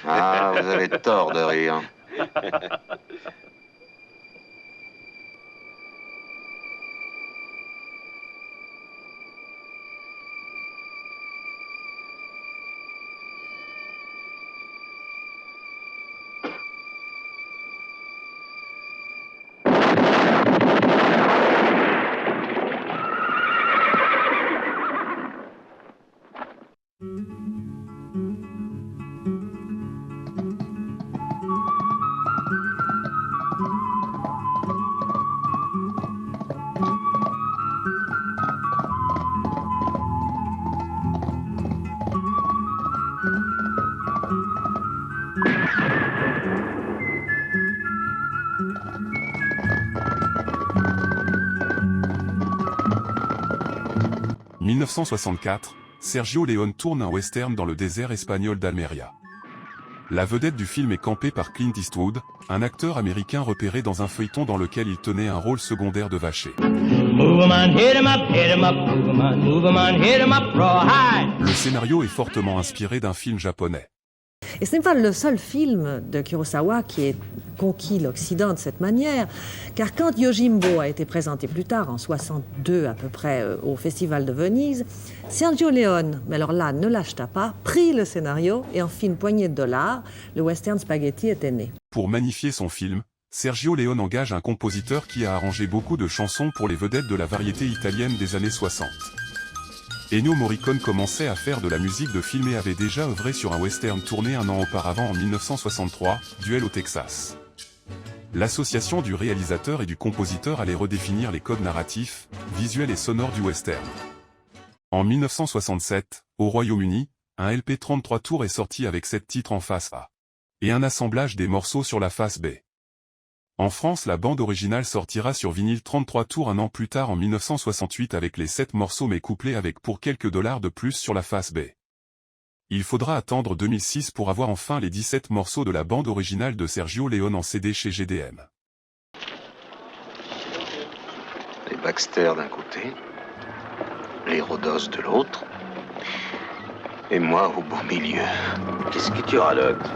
Ah, vous avez tort de rire. En 1964, Sergio Leone tourne un western dans le désert espagnol d'Almeria. La vedette du film est campée par Clint Eastwood, un acteur américain repéré dans un feuilleton dans lequel il tenait un rôle secondaire de vacher. Le scénario est fortement inspiré d'un film japonais. Et ce n'est pas le seul film de Kurosawa qui ait conquis l'Occident de cette manière, car quand Yojimbo a été présenté plus tard, en 62 à peu près, au Festival de Venise, Sergio Leone, mais alors là, ne l'acheta pas, prit le scénario et en fit une poignée de dollars, le western spaghetti était né. Pour magnifier son film, Sergio Leone engage un compositeur qui a arrangé beaucoup de chansons pour les vedettes de la variété italienne des années 60. Ennio Morricone commençait à faire de la musique de film et avait déjà œuvré sur un western tourné un an auparavant en 1963, Duel au Texas. L'association du réalisateur et du compositeur allait redéfinir les codes narratifs, visuels et sonores du western. En 1967, au Royaume-Uni, un LP 33 tours est sorti avec 7 titres en face A. Et un assemblage des morceaux sur la face B. En France, la bande originale sortira sur vinyle 33 tours un an plus tard en 1968 avec les 7 morceaux mais couplés avec pour quelques dollars de plus sur la face B. Il faudra attendre 2006 pour avoir enfin les 17 morceaux de la bande originale de Sergio Leone en CD chez GDM. Les Baxter d'un côté, les Rhodos de l'autre, et moi au beau milieu. Qu'est-ce que tu radotes?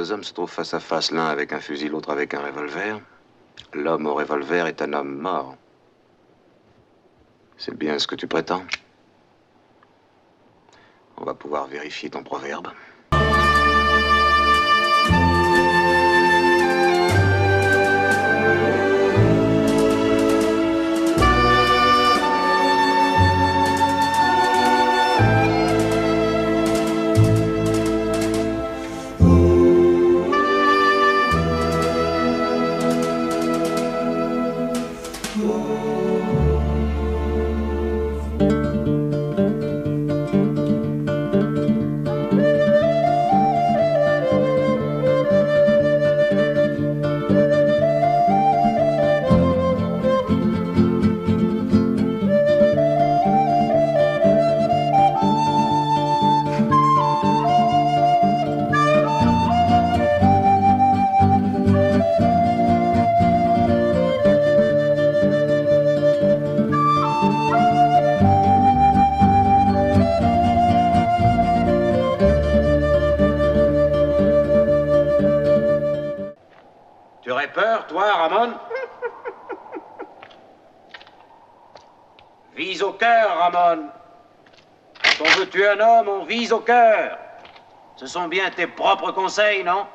deux hommes se trouvent face à face, l'un avec un fusil, l'autre avec un revolver, l'homme au revolver est un homme mort. C'est bien ce que tu prétends? On va pouvoir vérifier ton proverbe. Tu aurais peur, toi, Ramon? Vise au cœur, Ramon. Quand on veut tuer un homme, on vise au cœur. Ce sont bien tes propres conseils, non?